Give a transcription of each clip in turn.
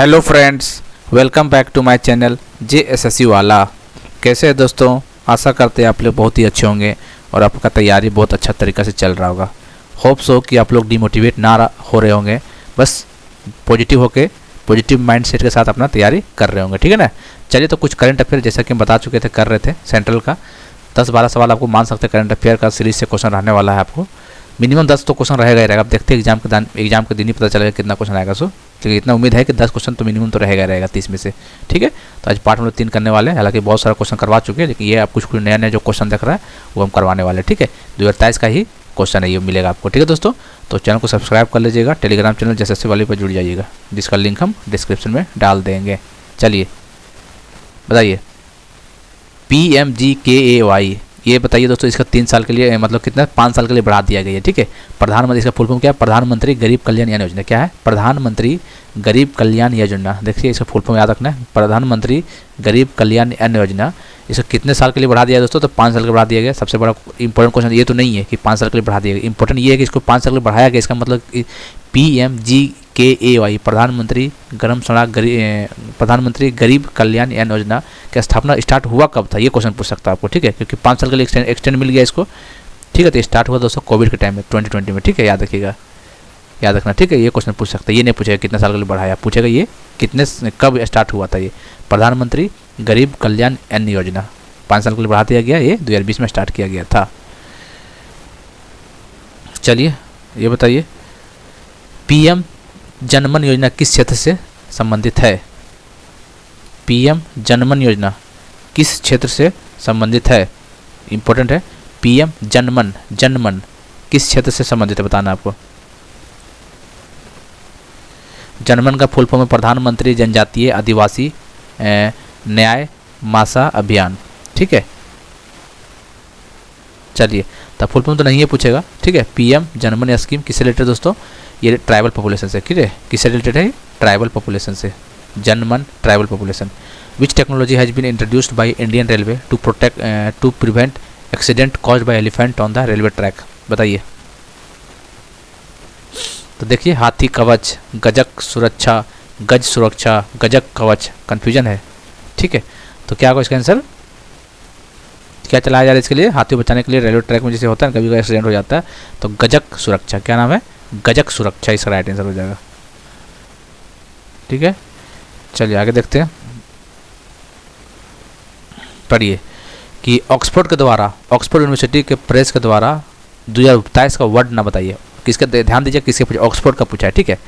Hello friends, welcome back to my channel JSSC वाला। कैसे है दोस्तों? आशा करते हैं आप लोग बहुत ही अच्छे होंगे और आपका तैयारी बहुत अच्छा तरीक़ा से चल रहा होगा। होप सो कि आप लोग डिमोटिवेट ना हो रहे होंगे, बस पॉजिटिव होके पॉजिटिव माइंड सेट के साथ अपना तैयारी कर रहे होंगे। ठीक है ना? चलिए, तो कुछ करंट अफेयर जैसा कि हम बता चुके थे कर रहे थे सेंट्रल का 10-12 सवाल आपको मान सकते हैं। करंट अफेयर का सीरीज से क्वेश्चन रहने वाला है, आपको मिनिमम 10 तो क्वेश्चन रहेगा ही रहेगा। आप देखते हैं एग्जाम के दिन ही पता चलेगा कितना क्वेश्चन आएगा। सो क्योंकि इतना उम्मीद है कि 10 क्वेश्चन तो मिनिमम तो रहेगा 30 में से। ठीक है, तो आज पार्ट हम लोग 3 करने वाले हैं। हालांकि बहुत सारा क्वेश्चन करवा चुके हैं, लेकिन ये आप कुछ नया जो क्वेश्चन देख रहा है वो हम करवाने वाले हैं। ठीक है, 2023 का ही क्वेश्चन है, ये मिलेगा आपको। ठीक है दोस्तों, तो चैनल को सब्सक्राइब कर लीजिएगा। टेलीग्राम चैनल JSSC वाले पर जुड़ जाइएगा, जिसका लिंक हम डिस्क्रिप्शन में डाल देंगे। चलिए बताइए, PMGKAY ये बताइए दोस्तों, इसका 3 साल के लिए मतलब कितना 5 साल के लिए बढ़ा दिया गया है। ठीक है, प्रधानमंत्री, इसका फुल फॉर्म क्या है? प्रधानमंत्री गरीब कल्याण योजना। क्या है? प्रधानमंत्री गरीब कल्याण योजना। देखिए, इसका फुल फॉर्म याद रखना है, प्रधानमंत्री गरीब कल्याण योजना। इसको कितने साल के लिए बढ़ा दिया दोस्तों? तो 5 साल के बढ़ा दिया गया। सबसे बड़ा इंपॉर्टेंट क्वेश्चन ये तो नहीं है कि 5 साल के लिए बढ़ा दिया गया। इंपॉर्टेंट ये है कि इसको 5 साल के लिए बढ़ाया गया। इसका मतलब PMGKAY प्रधानमंत्री प्रधानमंत्री गरीब कल्याण योजना की स्थापना स्टार्ट हुआ कब था? ये क्वेश्चन पूछ सकता है आपको। ठीक है, क्योंकि 5 साल के लिए एक्सटेंड मिल गया इसको। ठीक है, तो स्टार्ट हुआ दोस्तों कोविड के टाइम में 2020 में। ठीक है, याद रखिएगा, याद रखना। ठीक है, ये क्वेश्चन पूछ सकता है। ये नहीं पूछेगा कितने साल के लिए बढ़ाया, पूछेगा ये कब स्टार्ट हुआ था। ये प्रधानमंत्री गरीब कल्याण योजना 5 साल के लिए बढ़ा दिया गया। ये 2020 में स्टार्ट किया गया था। चलिए ये बताइए, PM जनमन योजना किस क्षेत्र से संबंधित है? PM जनमन योजना किस क्षेत्र से संबंधित है? इंपॉर्टेंट है। PM जनमन किस क्षेत्र से संबंधित है, बताना आपको। जनमन का फुल फॉर्म है प्रधानमंत्री जनजातीय आदिवासी न्याय मासा अभियान। ठीक है, चलिए, तो फुल फॉर्म तो नहीं है पूछेगा। ठीक है, PM जनमन स्कीम किससे रिलेटेड दोस्तों? ये ट्राइबल पॉपुलेशन से। ठीक है, किससे रिलेटेड है? ट्राइबल पॉपुलेशन से। Janman tribal population. Which technology has been introduced by Indian railway to prevent accident caused by elephant on the railway track? बताइए। तो देखिए, हाथी कवच, गजक सुरक्षा, गज सुरक्षा, गजक कवच, कन्फ्यूजन है। ठीक है, तो क्या होगा इसका आंसर? क्या चलाया जा रहा है इसके लिए? हाथी बचाने के लिए रेलवे ट्रैक में जैसे होता है कभी कभी एक्सीडेंट हो जाता है, तो गजक सुरक्षा। क्या नाम है? गजक सुरक्षा इसका राइट आंसर हो जाएगा। ठीक है, चलिए आगे देखते हैं। पढ़िए कि ऑक्सफोर्ड यूनिवर्सिटी के प्रेस के द्वारा 2027 का वर्ड ना बताइए। किसका? ध्यान दीजिए, किसके पूछा? ऑक्सफोर्ड का पूछा है। ठीक है,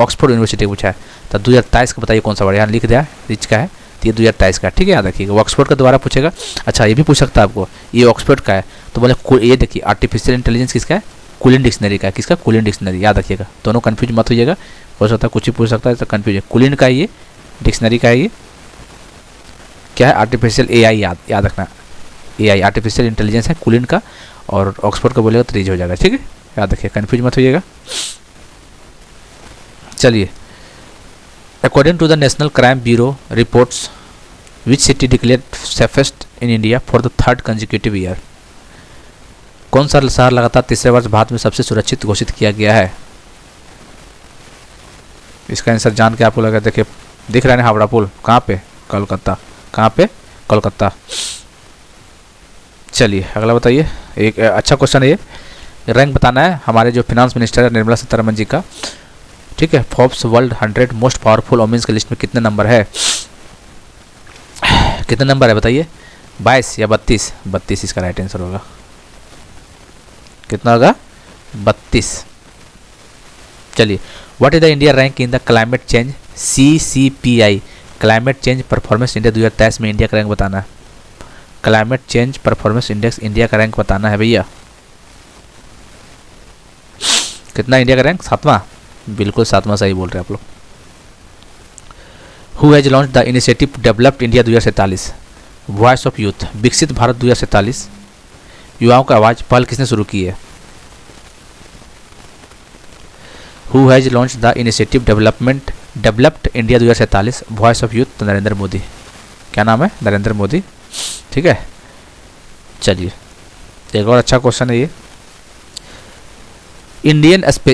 ऑक्सफोर्ड यूनिवर्सिटी पूछा है, तो 2027 का बताइए कौन सा वर्ड। यहाँ लिख दिया रिच का है, तो ये 2027 का। ठीक है, याद रखिएगा, ऑक्सफोर्ड के द्वारा पूछेगा। अच्छा, ये भी पूछ सकता है आपको, ये ऑक्सफोर्ड का है तो बोले ये देखिए, आर्टिफिशियल इंटेलिजेंस किसका है? कुलिन डिक्शनरी का है। किसका? कुलिन डिक्शनरी। याद रखिएगा, दोनों कन्फ्यूज मत होइएगा, हो सकता है कुछ ही पूछ सकता है, तो कन्फ्यूज है। कुलिन का है ये, डिक्शनरी का है ये। क्या है? Artificial AI। याद रखना, AI आर्टिफिशियल इंटेलिजेंस है कुलिन का, और ऑक्सफोर्ड का बोलेगा तो रीज हो जाएगा। ठीक है, याद रखिए, कन्फ्यूज मत होइएगा। चलिए, according to the national crime bureau reports which city declared safest in India for the 3rd consecutive year? कौन सा शहर लगातार तीसरे वर्ष भारत में सबसे सुरक्षित घोषित किया गया है? इसका आंसर जान के आपको लगा, देखिए दिख रहा है ना, हावड़ा पुल कहाँ पे? कोलकाता। कहाँ पे? कोलकाता। चलिए अगला बताइए, एक अच्छा क्वेश्चन है ये। रैंक बताना है हमारे जो फिनांस मिनिस्टर है निर्मला सीतारमण जी का। ठीक है, Forbes world 100 most powerful womens की लिस्ट में कितने नंबर है? कितने नंबर है बताइए? 22 या 32? 32 इसका राइट आंसर होगा। कितना होगा? 32। चलिए, what is the India rank in the climate change CCPI climate change performance India 2023 में? इंडिया का रैंक बताना है। Climate change performance index India का रैंक बताना है भैया। कितना इंडिया का रैंक? 7वां। बिल्कुल 7वां सही बोल रहे हैं आप लोग। Who has launch the initiative developed India 2047 voice of youth विकसित भारत 2047 युवाओं का आवाज़ पहल किसने शुरू की है? Who has launch the initiative developed India 2047 voice of youth? Narendra Modi. क्या नाम है? नरेंद्र मोदी। ठीक है, चलिए एक और अच्छा क्वेश्चन है ये।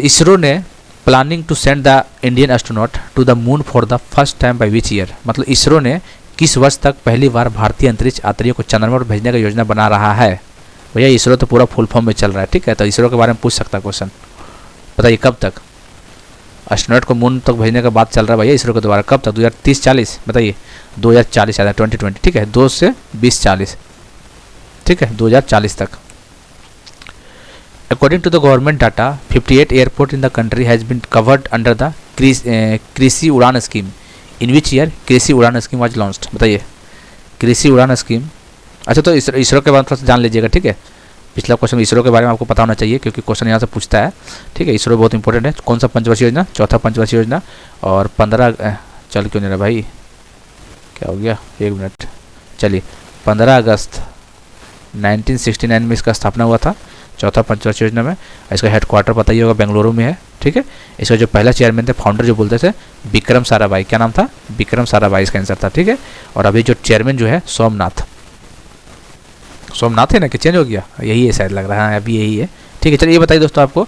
इसरो ने planning to send the Indian astronaut to the moon for the first time by which year, मतलब इसरो ने किस वर्ष तक पहली बार भारतीय अंतरिक्ष यात्रियों को चंद्रमा पर भेजने का योजना बना रहा है। भैया इसरो तो पूरा फुल फॉर्म में चल रहा है, ठीक है, तो इसरो के बारे में पूछ सकता है क्वेश्चन। बताइए कब तक एस्ट्रोनॉट को मून तक भेजने का बात चल रहा है भैया इसरो के द्वारा, कब तक? 2030-40, बताइए 2040 आया 2020, ठीक है, 2 से 2040, ठीक है, 2040 तक। According to the government data, 58 airports in the country has been covered under the कृषि उड़ान स्कीम। In which year कृषि उड़ान स्कीम was launched? बताइए कृषि उड़ान स्कीम। अच्छा तो इसरो के बारे में थोड़ा सा जान लीजिएगा, ठीक है, पिछला क्वेश्चन इसरो के बारे में आपको पता होना चाहिए क्योंकि क्वेश्चन यहाँ से पूछता है, ठीक है। इसरो बहुत इंपॉर्टेंट है। कौन सा पंचवर्षीय योजना? चौथा पंचवर्षीय योजना। और 15 चल क्यों नहीं रहा भाई, क्या हो गया, 1 मिनट, चलिए 15 अगस्त 1969 में इसका स्थापना हुआ था, चौथा पंचवर्षीय योजना में। इसका हेडक्वार्टर पता ही होगा बेंगलुरु में है, ठीक है। इसका जो पहला चेयरमैन थे, फाउंडर जो बोलते थे, विक्रम साराभाई, क्या नाम था? विक्रम साराभाई इसका आंसर था, ठीक है। और अभी जो चेयरमैन जो है सोमनाथ है ना, कि चेंज हो गया, यही है शायद, लग रहा है अभी यही है, ठीक है। चलिए ये बताइए दोस्तों आपको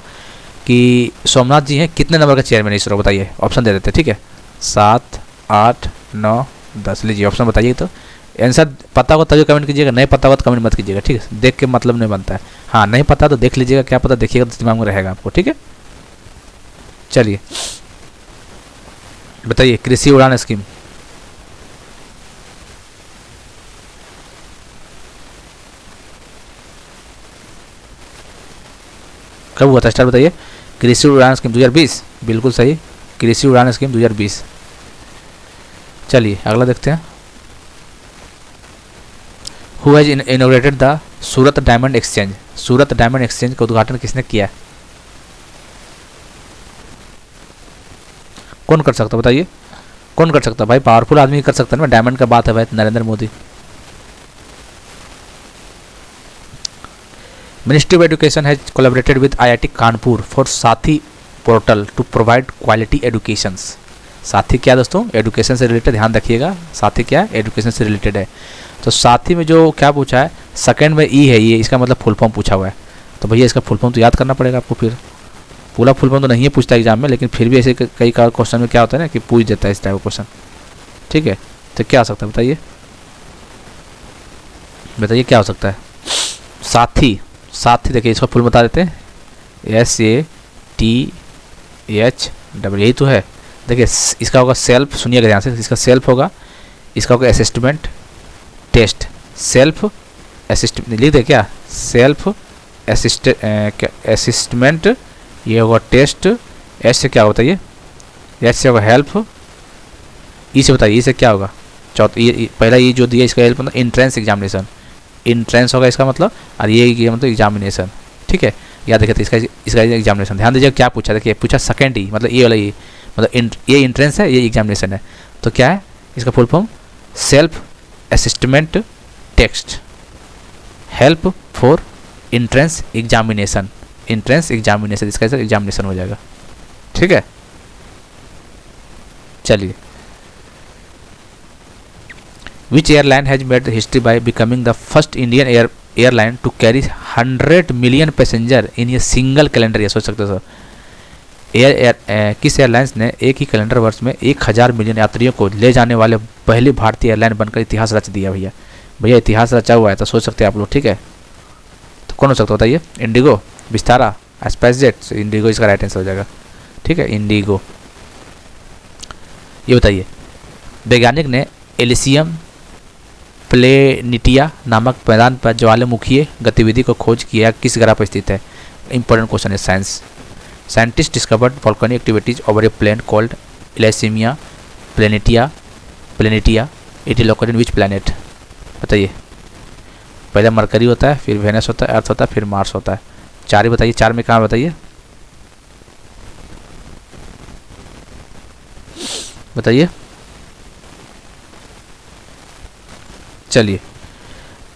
कि सोमनाथ जी हैं कितने नंबर का चेयरमैन है इसरो, बताइए, ऑप्शन दे देते हैं, ठीक है, 7, 8, 9, 10, लीजिए ऑप्शन बताइए। तो आंसर पता हो तभी कमेंट कीजिएगा, नहीं पता हो तो कमेंट मत कीजिएगा, ठीक है, देख के मतलब नहीं बनता है। हाँ नहीं पता तो देख लीजिएगा, क्या पता देखिएगा तो दिमाग में रहेगा आपको, ठीक है। चलिए बताइए कृषि उड़ान स्कीम कब हुआ था स्टार्ट, बताइए। कृषि उड़ान स्कीम 2020, बिल्कुल सही, कृषि उड़ान स्कीम 2020। चलिए अगला देखते हैं। Who has inaugurated the Surat diamond exchange? Surat diamond exchange का उद्घाटन किसने किया? कौन कर सकता, बताइए कौन कर सकता? भाई पावरफुल आदमी कर सकता है ना, डायमंड का बात है भाई, Narendra Modi. Ministry of Education has collaborated with IIT Kanpur for साथी पोर्टल टू प्रोवाइड क्वालिटी एडुकेशंस। साथी क्या दोस्तों? एडुकेशन से रिलेटेड, ध्यान रखिएगा, साथी क्या है? एडुकेशन से रिलेटेड है। तो साथी में जो क्या पूछा है, सेकंड में ई है, ये इसका मतलब फुल फॉर्म पूछा हुआ है, तो भैया इसका फुल फॉर्म तो याद करना पड़ेगा आपको। फिर पूरा फुल फॉर्म तो नहीं है पूछता एग्जाम में, लेकिन फिर भी ऐसे कई क्वेश्चन में क्या होता है ना कि पूछ देता है इस टाइप का क्वेश्चन, ठीक है। तो क्या हो सकता है बताइए, बताइए क्या हो सकता है? साथी, साथी देखिए इसका फुल बता देते हैं, SATH, यही तो है। देखिए इसका होगा सेल्फ, सुनिएगा ध्यान से, इसका सेल्फ होगा, इसका होगा असिस्टमेंट टेस्ट, सेल्फ असिस्टमेंट लिख दे क्या, सेल्फ असिस्टमेंट, ये होगा टेस्ट। एच से क्या होता है, ये एच से होगा हेल्प, ई से बताइए ई से क्या होगा? चौथा ये पहला ई जो दिया इसका हेल्प मतलब इंट्रेंस एग्जामिनेशन, इंट्रेंस होगा इसका मतलब, और ये मतलब एग्जामिनेशन, ठीक है। याद रखिए इसका एग्जामिनेशन, ध्यान दीजिए क्या पूछा, देखिए पूछा सेकेंड ई, मतलब ये वाला ये मतलब ये इंट्रेंस है, ये एग्जामिनेशन है, तो क्या है इसका full form? Self असिस्टमेंट text, help for entrance examination, entrance examination, इसका एग्जामिनेशन हो जाएगा, ठीक है। चलिए Which airline has made history by becoming the first Indian airline to carry 100 million passenger in a single calendar year? सोच सकते हो किस एयरलाइंस ने एक ही कैलेंडर वर्ष में 1000 मिलियन यात्रियों को ले जाने वाले पहली भारतीय एयरलाइन बनकर इतिहास रच दिया? भैया भैया इतिहास रचा हुआ है, तो सोच सकते हैं आप लोग, ठीक है। तो कौन हो सकता है बताइए? Indigo, Vistara, SpiceJet. इंडिगो इसका राइट आंसर हो जाएगा, ठीक है, इंडिगो। ये बताइए वैज्ञानिक ने एलिसियम प्लेनिटिया नामक मैदान पर ज्वालामुखीय गतिविधि को खोज किया, किस ग्रह पर स्थित है? इंपॉर्टेंट क्वेश्चन है science. Scientist discovered volcanic activities over a plain called Elysium Planitia, it is located in which planet? बताइए। पहले मरकरी होता है, फिर वेनस होता है, अर्थ होता है, फिर मार्स होता है। चार ही बताइए, चार में कहाँ बताइए, बताइए। चलिए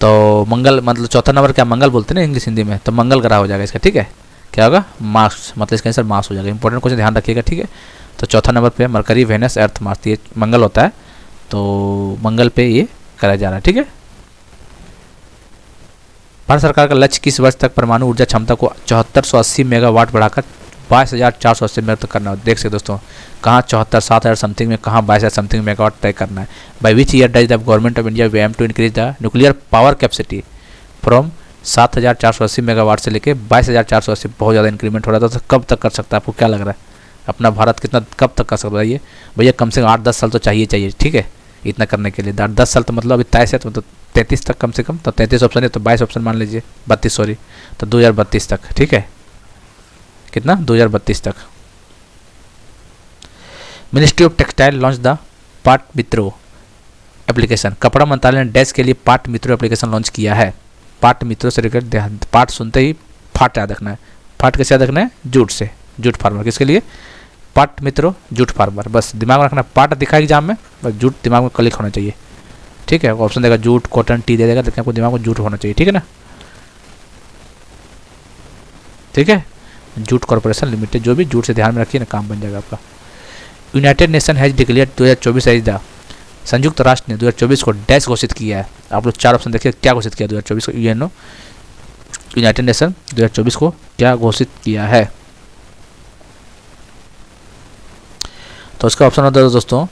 तो मंगल, मतलब चौथा नंबर क्या मंगल बोलते हैं ना इंग्लिश हिंदी में, तो मंगल ग्रह हो जाएगा इसका, ठीक है। क्या होगा? मार्स, मतलब इसका आंसर मार्स हो जाएगा। इंपॉर्टेंट क्वेश्चन ध्यान रखिएगा, ठीक है। तो चौथा नंबर पे मरकरी, वेनस, अर्थ, मार्स, ये मंगल होता है, तो मंगल पे ये करा जा रहा है, ठीक है। भारत सरकार का लक्ष्य किस वर्ष तक परमाणु ऊर्जा क्षमता को 7480 मेगावाट बढ़ाकर 22,480 मेगावाट तक करना है। देख सकते दोस्तों, कहाँ 74,7,000 समथिंग में, कहाँ 22,000 समथिंग मेगावाट तय करना है। By which year does the government of India aim to increase the nuclear power capacity from 7,480 megawatt से लेके 22,480, बहुत ज़्यादा इंक्रीमेंट हो रहा था। तो कब तक कर सकता है, आपको क्या लग रहा है अपना भारत कितना कब तक कर सकता है? भैया कम से कम 8-10 साल तो चाहिए, ठीक है, इतना करने के लिए। 10 साल तो मतलब अभी 23 है, तो मतलब 33 तक कम से कम, तो 33 ऑप्शन है तो 22 ऑप्शन मान लीजिए, 32 सॉरी, तो 2032 तक, ठीक है, कितना 2032 तक। Ministry of textile launch the पाट मित्रो एप्लीकेशन। कपड़ा मंत्रालय ने डैश के लिए पाट मित्रो एप्लीकेशन लॉन्च किया है। पाट मित्रो से रिलेटेड, पाट सुनते ही फाट याद रखना है। फाट कैसे याद रखना है? जूट से, जूट फार्मर। किसके लिए? पाट मित्रो जूट फार्मर, बस दिमाग में रखना। पाट दिखा एग्जाम में, बस जूट दिमाग में क्लिक होना चाहिए, ठीक है। ऑप्शन देगा जूट, कॉटन, टी दे देगा, लेकिन आपको दिमाग में जूट होना चाहिए, ठीक है ना, ठीक है। जूट कॉर्पोरेशन लिमिटेड, जो भी जूट से ध्यान में रखिए ना, काम बन जाएगा आपका। United Nation has declare 2024 as the, संयुक्त राष्ट्र ने 2024 को डैश घोषित किया है। आप लोग 4 ऑप्शन देखिए, क्या घोषित किया 2024 को? यूएनओ, यूनाइटेड नेशन 2024 को क्या घोषित किया है? तो उसका ऑप्शन होता है दोस्तों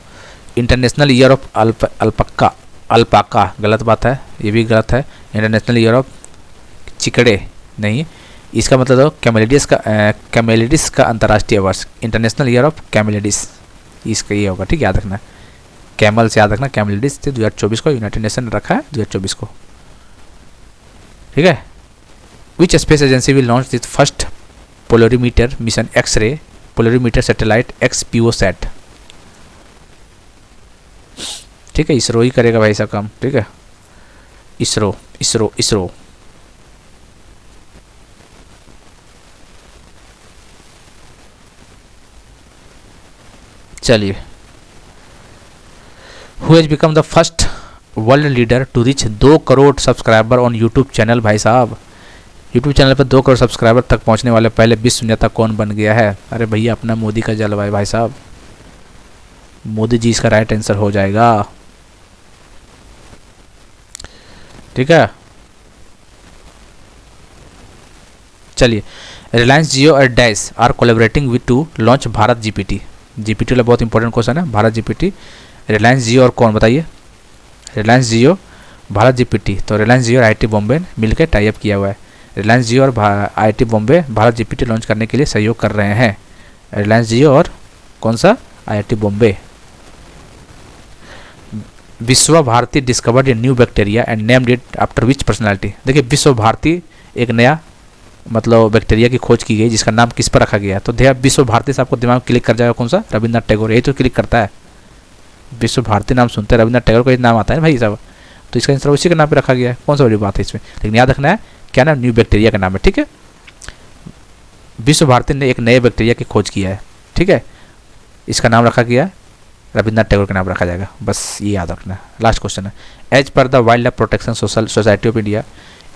international year of alpaca. Alpaca गलत बात है, ये भी गलत है। इंटरनेशनल ईयर ऑफ चिकड़े नहीं, इसका मतलब है कैमेलिडिस का अंतर्राष्ट्रीय वर्ष, इंटरनेशनल ईयर ऑफ कैमेलिडिस, इसका ये होगा, ठीक है, याद रखना। कैमल से याद रखना, कैमेलिडिस से 2024 को यूनाइटेड नेशन ने रखा है 2024 को, ठीक है। Which space agency will launch this first polarimeter mission x ray polarimeter satellite XPOSat, ठीक है, इसरो ही करेगा भाई साहब काम, ठीक है, इसरो इसरो इसरो। चलिए, who has become the first world leader to reach 2 crore subscriber on YouTube channel? भाई साहब, यूट्यूब चैनल पर 2 करोड़ सब्सक्राइबर तक पहुंचने वाले पहले विश्व नेता कौन बन गया है? अरे भैया अपना मोदी का जलवा है भाई साहब, मोदी जी इसका राइट आंसर हो जाएगा, ठीक है। चलिए, रिलायंस जियो और डैश are collaborating with to launch Bharat GPT. GPT वाला बहुत इंपॉर्टेंट क्वेश्चन है, भारत जीपीटी। रिलायंस जियो और कौन बताइए? रिलायंस जियो, भारत जीपीटी। तो रिलायंस जियो और आईआईटी बॉम्बे मिलकर टाई अप किया हुआ है। रिलायंस जियो और IIT Bombay Bharat GPT launch करने के लिए सहयोग कर रहे हैं। रिलायंस जियो और कौन सा? IIT Bombay. Vishwa Bharati discovered a new bacteria and named it after which personality. देखिए, विश्व भारती एक नया मतलब बैक्टीरिया की खोज की गई जिसका नाम किस पर रखा गया है? तो ध्यान, विश्व भारती से आपको दिमाग में क्लिक कर जाएगा कौन सा? रविन्द्रनाथ टैगोर, यही तो क्लिक करता है। विश्व भारती नाम सुनते हैं, रविन्द्रनाथ टैगोर का नाम आता है भाई साहब, तो इसका आंसर उसी के नाम पे रखा गया है। कौन सा बड़ी बात है इसमें, लेकिन याद रखना है क्या नाम? न्यू बैक्टीरिया का नाम है, ठीक है। विश्व भारती ने एक नए बैक्टीरिया की खोज किया है, ठीक है, इसका नाम रखा गया है, रविन्द्रनाथ टैगोर का नाम रखा जाएगा, बस ये याद रखना है। लास्ट क्वेश्चन है, as per the wildlife protection society of India,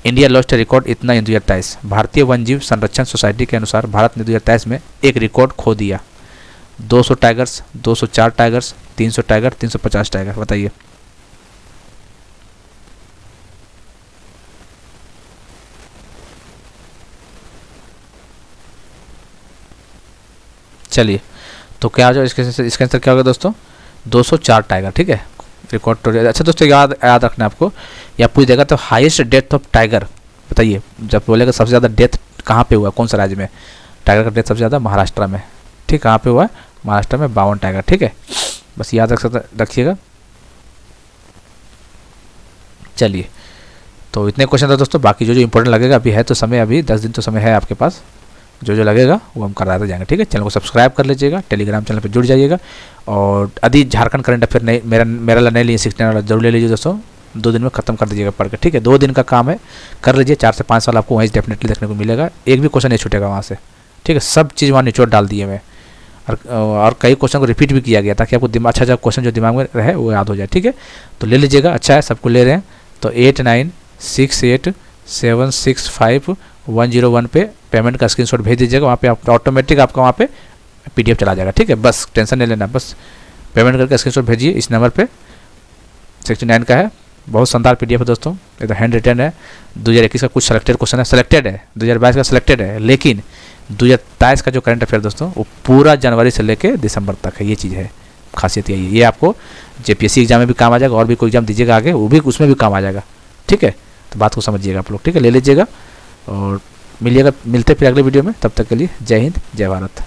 India lost record इतना इन 2023। भारतीय वन्यजीव संरक्षण सोसाइटी के अनुसार भारत ने 2023 में एक रिकॉर्ड खो दिया। 200 टाइगर्स, 204 टाइगर्स, 300 टाइगर, 350 टाइगर, बताइए। चलिए, तो क्या हो जाए इसका आंसर क्या होगा दोस्तों? 204 टाइगर, ठीक है, रिकॉर्ड तो। अच्छा दोस्तों, याद रखना आपको, या पूछ देगा तो हाईएस्ट डेथ ऑफ टाइगर बताइए। जब बोलेगा सबसे ज़्यादा डेथ कहाँ पे हुआ, कौन सा राज्य में टाइगर का डेथ सबसे ज़्यादा? महाराष्ट्र में, ठीक, कहाँ पे हुआ है? महाराष्ट्र में 52 टाइगर, ठीक है, बस याद रखिएगा। चलिए, तो इतने क्वेश्चन था दोस्तों, बाकी जो इंपॉर्टेंट लगेगा अभी है तो समय, अभी 10 दिन तो समय है आपके पास, जो लगेगा वो हम कराते जाएंगे, ठीक है। चैनल को सब्सक्राइब कर लीजिएगा, टेलीग्राम चैनल पर जुड़ जाइएगा, और यदि झारखंड करंट अफेयर नहीं मेरा नहीं लिए 16 वाला जरूर ले लीजिए दोस्तों, 2 दिन में खत्म कर दीजिएगा पढ़ के, ठीक है। 2 दिन का काम है, कर लीजिए, 4 से 5 साल आपको वहीं डेफिनेटली देखने को मिलेगा, एक भी क्वेश्चन नहीं छूटेगा वहाँ से, ठीक है। सब चीज़ वहाँ निचोड़ डाल दिए मैं, और कई क्वेश्चन को रिपीट भी किया गया ताकि आपको अच्छा क्वेश्चन जो दिमाग में रहे वो याद हो जाए, ठीक है। तो ले लीजिएगा, अच्छा है, सबको ले रहे हैं तो 8968765101 पे पेमेंट का स्क्रीनशॉट भेज दीजिएगा, वहाँ पे आप ऑटोमेटिक आपका वहाँ पे PDF चला जाएगा, ठीक है। बस टेंशन नहीं लेना, बस पेमेंट करके स्क्रीनशॉट भेजिए इस नंबर पे, 69 का है, बहुत शानदार PDF है दोस्तों, ये तो हैंड रिटन है। 2021 का कुछ सेलेक्टेड क्वेश्चन है, सेलेक्टेड है, 2022 का सेलेक्टेड है, लेकिन 2023 का जो करंट अफेयर दोस्तों वो पूरा जनवरी से लेकर दिसंबर तक है। ये चीज़ है, खासियत यही है। ये आपको JPSC एग्जाम में भी काम आ जाएगा, और भी कोई एग्जाम दीजिएगा आगे वो भी उसमें भी काम आ जाएगा। ठीक है, तो बात को समझिएगा आप लोग। ठीक है, ले लीजिएगा और मिलिएगा, मिलते फिर अगले वीडियो में। तब तक के लिए जय हिंद, जय भारत।